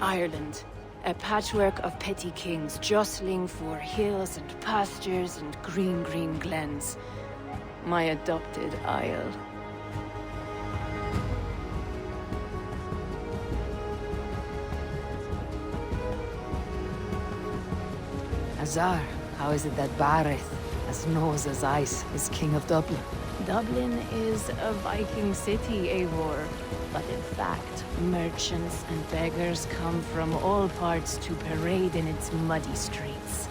Ireland. A patchwork of petty kings jostling for hills and pastures and green glens. My adopted Isle. Azar, how is it that Barith, as nose as ice, is king of Dublin? Dublin is a Viking city, Eivor. But in fact, merchants and beggars come from all parts to parade in its muddy streets.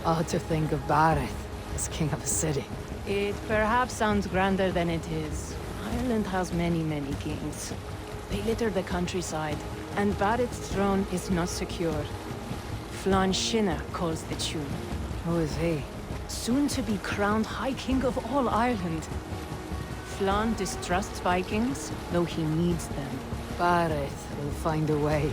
Odd to think of Barith as king of a city. It perhaps sounds grander than it is. Ireland has many kings. They litter the countryside, and Barith's throne is not secure. Flann Sinna calls the tune. Who is he? Soon to be crowned High King of all Ireland. Flann distrusts Vikings, though he needs them. Barith will find a way.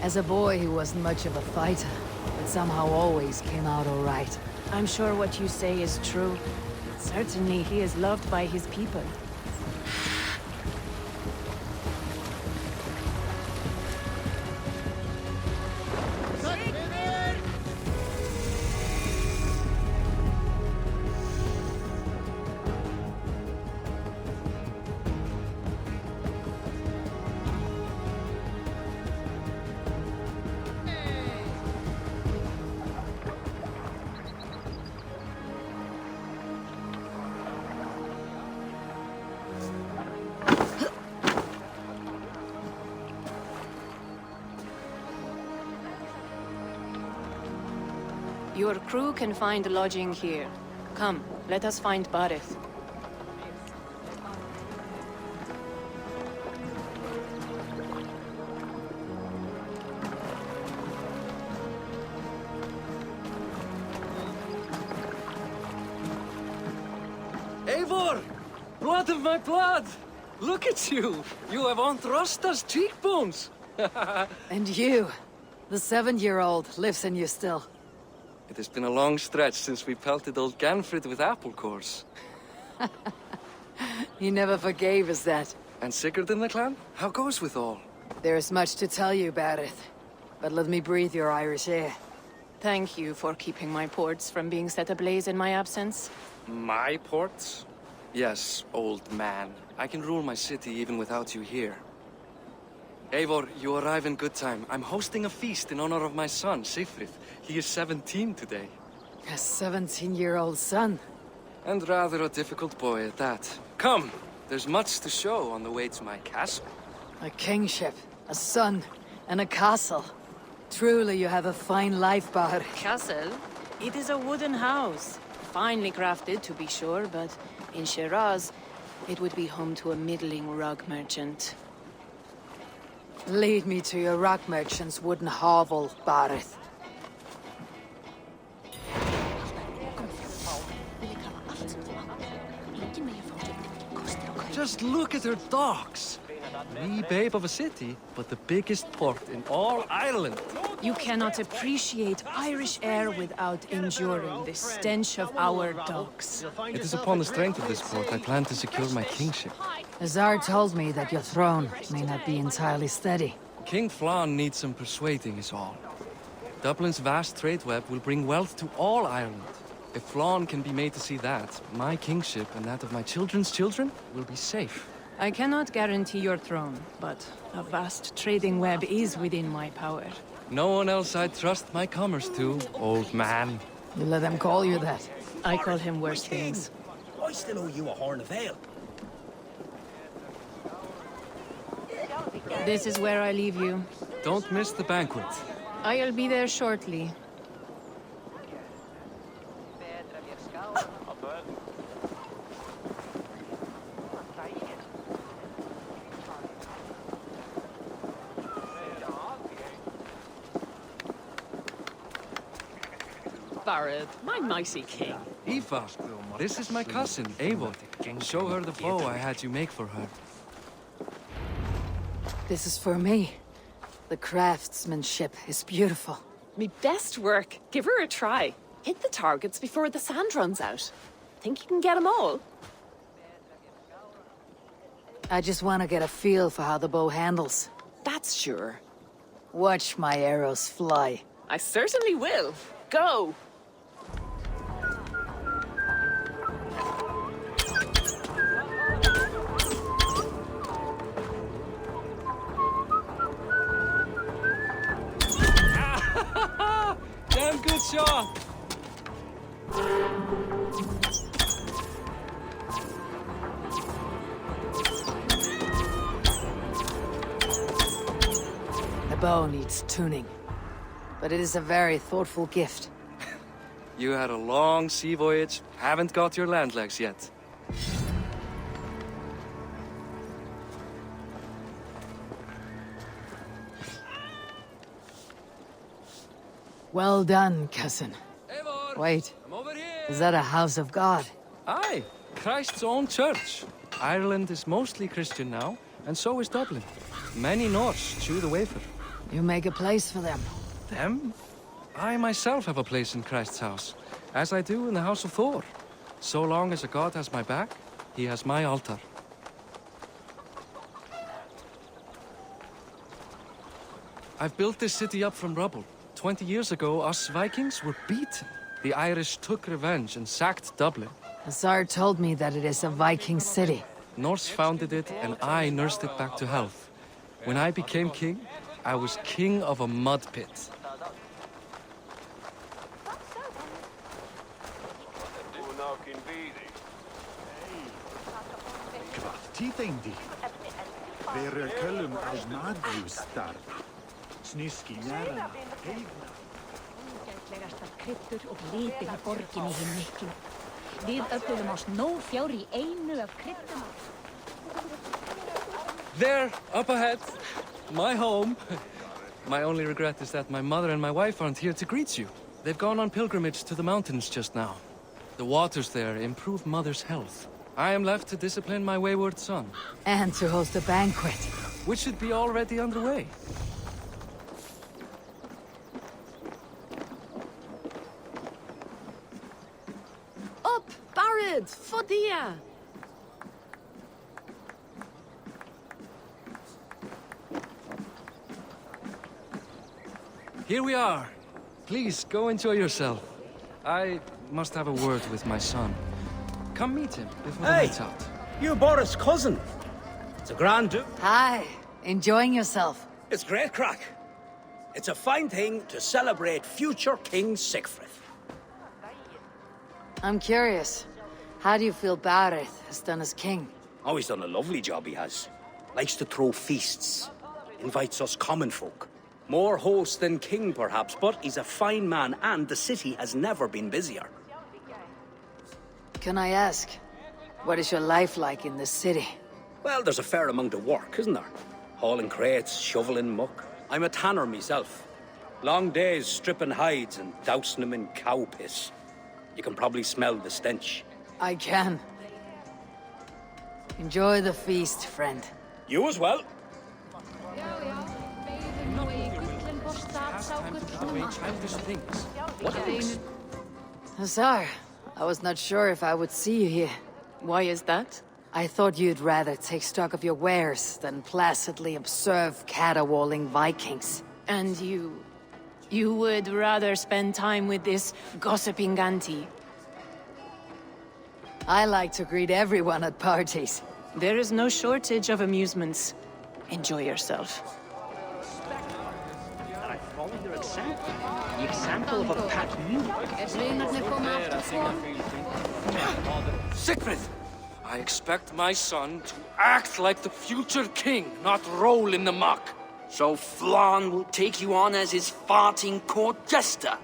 As a boy, he wasn't much of a fighter, but somehow always came out all right. I'm sure what you say is true. Certainly he is loved by his people. Your crew can find lodging here. Come, let us find Barith. Eivor! Blood of my blood! Look at you! You have Aunt Rosta's cheekbones! And you, the 7-year-old, lives in you still. It has been a long stretch since we pelted old Ganfrid with apple cores. He never forgave us that. And Sigurd in the clan? How goes with all? There is much to tell you, Barith, but let me breathe your Irish air. Thank you for keeping my ports from being set ablaze in my absence. My ports? Yes, old man. I can rule my city even without you here. Eivor, you arrive in good time. I'm hosting a feast in honor of my son, Sigfrid. He is 17 today. A 17-year-old son? And rather a difficult boy at that. Come! There's much to show on the way to my castle. A kingship, a son, and a castle. Truly you have a fine life, Barith. Castle? It is a wooden house. Finely crafted, to be sure, but in Shiraz, it would be home to a middling rug merchant. Lead me to your rock merchant's wooden hovel, Barith. Just look at her docks! Wee babe of a city, but the biggest port in all Ireland. You cannot appreciate Irish air without enduring the stench of our docks. It is upon the strength of this port I plan to secure my kingship. Azar told me that your throne may not be entirely steady. King Flann needs some persuading is all. Dublin's vast trade web will bring wealth to all Ireland. If Flann can be made to see that, my kingship and that of my children's children will be safe. I cannot guarantee your throne, but a vast trading web is within my power. No one else I'd trust my commerce to, old man. You let them call you that. I call him worse things. I still owe you a horn of ale. This is where I leave you. Don't miss the banquet. I'll be there shortly. Barith, my micey king. Aoife, this is my cousin, Eivor. Show her the bow I had you make for her. This is for me. The craftsmanship is beautiful. Me best work. Give her a try. Hit the targets before the sand runs out. Think you can get them all? I just want to get a feel for how the bow handles. That's sure. Watch my arrows fly. I certainly will. Go! Damn good shot! The bow needs tuning, but it is a very thoughtful gift. You had a long sea voyage, haven't got your land legs yet. Well done, cousin. Eivor! Wait, I'm over here! is that a house of God? Aye, Christ's own church. Ireland is mostly Christian now, and so is Dublin. Many Norse chew the wafer. You make a place for them. Them? I myself have a place in Christ's house, as I do in the House of Thor. So long as a god has my back, he has my altar. I've built this city up from rubble. 20 years ago, us Vikings were beaten. The Irish took revenge and sacked Dublin. Azar told me that it is a Viking city. Norse founded it, and I nursed it back to health. When I became king, I was king of a mud pit. Tíðindi. Veru köllum á maðjústar. Sníski njæran. Heigna. Ógætlegastar kryddur og litir í borginni hinn miklu. Við öflum á snófjár í einu af kryddum. There, up ahead, my home. My only regret is that my mother and my wife aren't here to greet you. They've gone on pilgrimage to the mountains just now. The waters there improve Mother's health. I am left to discipline my wayward son, And to host a banquet. which should be already underway. Up, Barad! Fodia! Here we are. Please, go enjoy yourself. I must have a word with my son. Come meet him before the Hey! night's out. You Boris' cousin. It's a grand duke. Hi, enjoying yourself? It's great crack. It's a fine thing to celebrate future King Sigfrid. I'm curious. How do you feel Barith has done as king? Oh, he's done a lovely job, he has. Likes to throw feasts. Invites us common folk. More host than king, perhaps, but he's a fine man, and the city has never been busier. Can I ask, what is your life like in this city? Well, there's a fair amount of work, isn't there? Hauling crates, shoveling muck. I'm a tanner myself. Long days stripping hides and dousing them in cow piss. You can probably smell the stench. I can. Enjoy the feast, friend. You as well. Childish things. What? Azar, I was not sure if I would see you here. Why is that? I thought you'd rather take stock of your wares than placidly observe caterwauling Vikings. And you would rather spend time with this gossiping auntie? I like to greet everyone at parties. There is no shortage of amusements. Enjoy yourself. Sigfrid! I expect my son to act like the future king, not roll in the muck. So Flan will take you on as his farting court jester?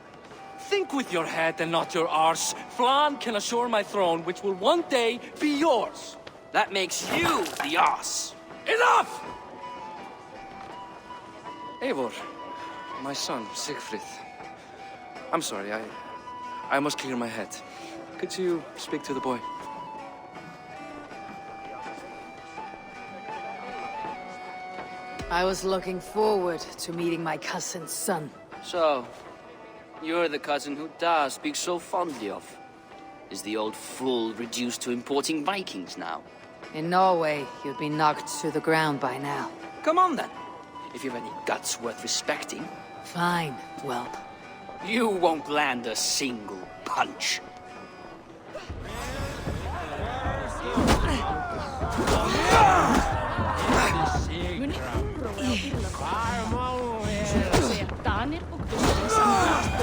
Think with your head and not your arse. Flan can assure my throne, which will one day be yours. That makes you the ass. Enough! Eivor, my son, Sigfrid. I'm sorry, I must clear my head. Could you speak to the boy? I was looking forward to meeting my cousin's son. So, you're the cousin who Da speaks so fondly of. Is the old fool reduced to importing Vikings now? In Norway, you'd be knocked to the ground by now. Come on then. if you've any guts worth respecting. Fine, whelp. You won't land a single punch. Danir og Gustin saman.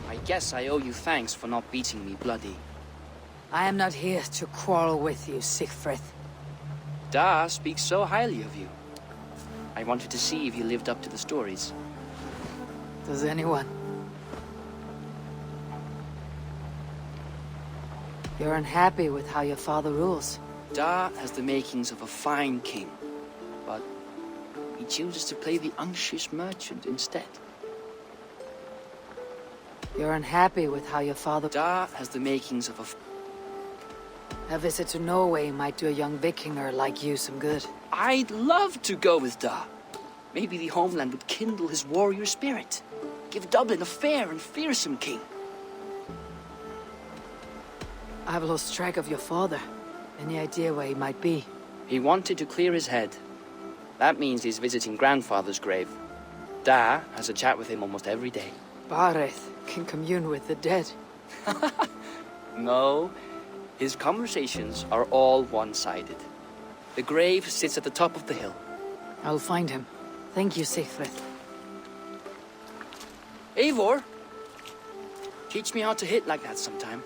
I guess I owe you thanks for not beating me bloody. I am not here to quarrel with you, Sigfrid. Da speaks so highly of you. I wanted to see if you lived up to the stories. Does anyone? You're unhappy with how your father rules. Da has the makings of a fine king, but he chooses to play the unctuous merchant instead. You're unhappy with how your father... Da has the makings of A visit to Norway might do a young Vikinger like you some good. I'd love to go with Da. Maybe the homeland would kindle his warrior spirit. Give Dublin a fair and fearsome king. I've lost track of your father. Any idea where he might be? He wanted to clear his head. That means he's visiting grandfather's grave. Da has a chat with him almost every day. Bareth can commune with the dead. No, his conversations are all one-sided. The grave sits at the top of the hill. I'll find him. Thank you, Sigfrid. Eivor, teach me how to hit like that sometime.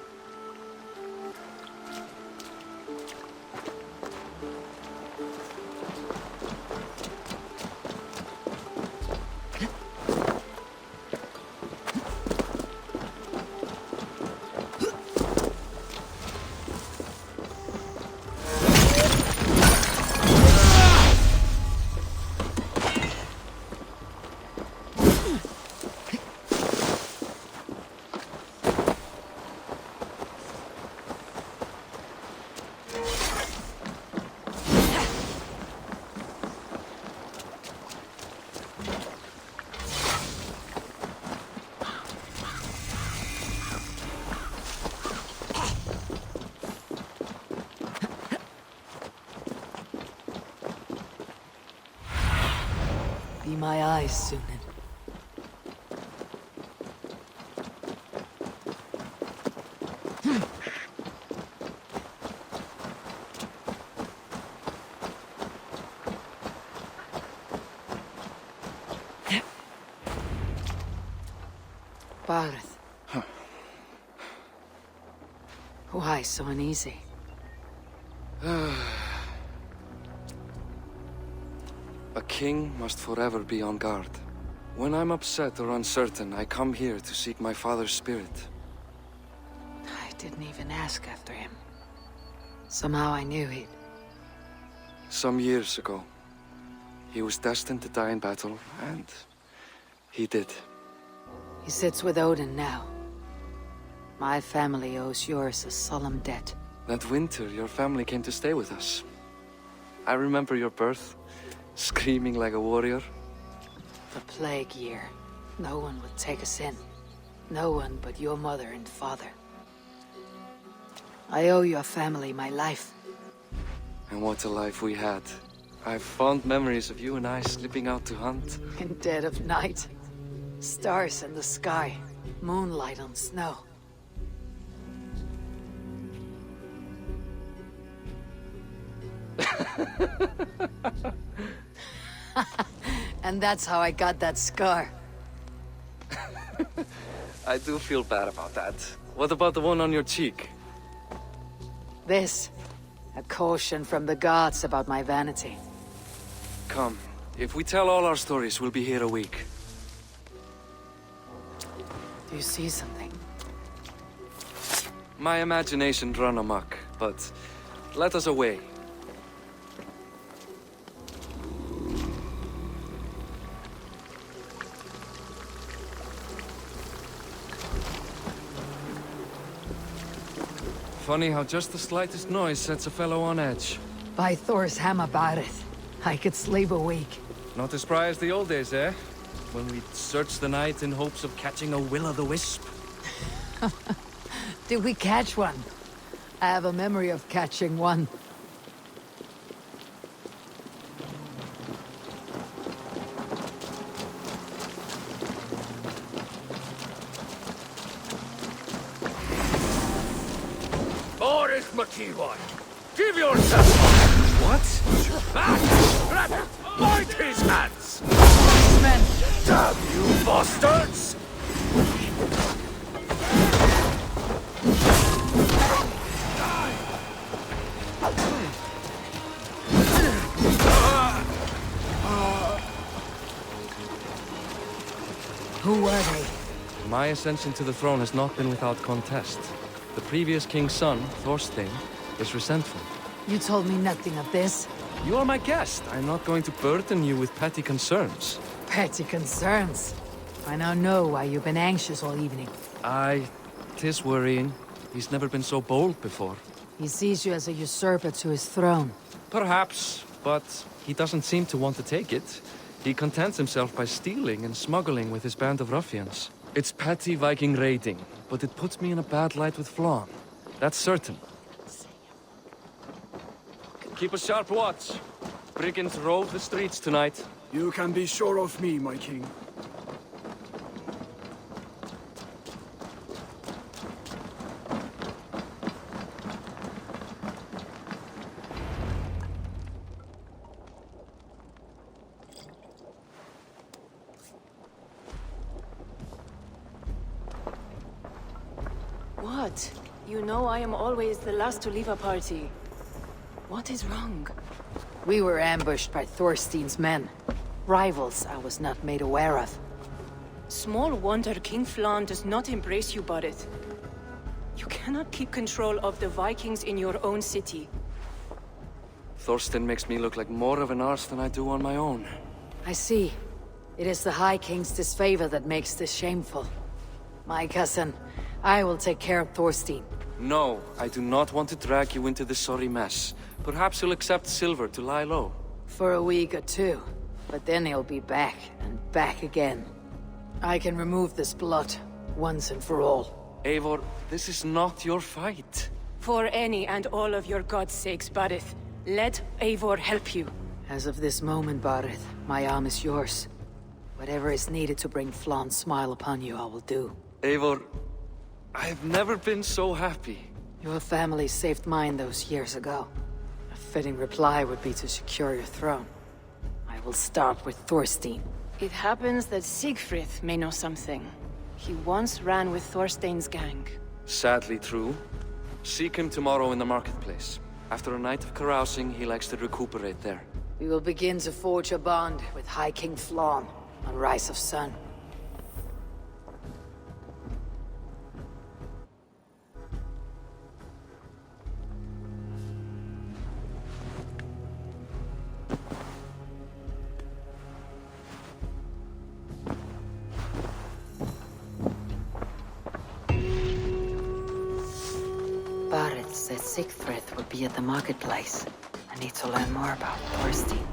Be my eyes, Sunan. Bareth. Why so uneasy? A king must forever be on guard. When I'm upset or uncertain, I come here to seek my father's spirit. I didn't even ask after him. Somehow I knew he'd... Some years ago, he was destined to die in battle, and he did. He sits with Odin now. My family owes yours a solemn debt. That winter, your family came to stay with us. I remember your birth, screaming like a warrior. The plague year. No one would take us in. No one but your mother and father. I owe your family my life. And what a life we had. I have fond memories of you and I slipping out to hunt. In dead of night. Stars in the sky. Moonlight on snow. And that's how I got that scar. I do feel bad about that. What about the one on your cheek? This. A caution from the gods about my vanity. Come, if we tell all our stories, we'll be here a week. Do you see something? My imagination run amok, but let us away. Funny how just the slightest noise sets a fellow on edge. By Thor's hammer, Bareth. I could sleep a week. Not as spry as the old days, eh? When we'd search the night in hopes of catching a will-o'-the-wisp. Did we catch one? I have a memory of catching one. Boris McKeewan, give yourself What? Grab him! Bite his hands! Men, Damn you bastards! who were they? My ascension to the throne has not been without contest. The previous king's son, Thorstein, is resentful. You told me nothing of this. You are my guest. I'm not going to burden you with petty concerns. Petty concerns. I now know why you've been anxious all evening. Tis worrying. He's never been so bold before. He sees you as a usurper to his throne. Perhaps, but he doesn't seem to want to take it. He contents himself by stealing and smuggling with his band of ruffians. It's petty Viking raiding, but it puts me in a bad light with Flann. That's certain. Keep a sharp watch. Brigands rove the streets tonight. You can be sure of me, my king. What? You know I am always the last to leave a party. What is wrong? We were ambushed by Thorstein's men. Rivals I was not made aware of. Small wonder King Flann does not embrace you, Barret. You cannot keep control of the Vikings in your own city. Thorstein makes me look like more of an arse than I do on my own. I see. It is the High King's disfavor that makes this shameful. My cousin, I will take care of Thorstein. No, I do not want to drag you into this sorry mess. Perhaps you'll accept silver to lie low. For a week or two. But then he'll be back, and back again. I can remove this blot, once and for all. Eivor, this is not your fight. For any and all of your gods' sakes, Barret, let Eivor help you. As of this moment, Barret, my arm is yours. Whatever is needed to bring Flann's smile upon you, I will do. Eivor, I've never been so happy. Your family saved mine those years ago. A fitting reply would be to secure your throne. I will start with Thorstein. It happens that Siegfried may know something. He once ran with Thorstein's gang. Sadly true. Seek him tomorrow in the marketplace. After a night of carousing, he likes to recuperate there. We will begin to forge a bond with High King Flann on Rise of Sun. Barret said Siegfried would be at the marketplace. I need to learn more about Thorstein.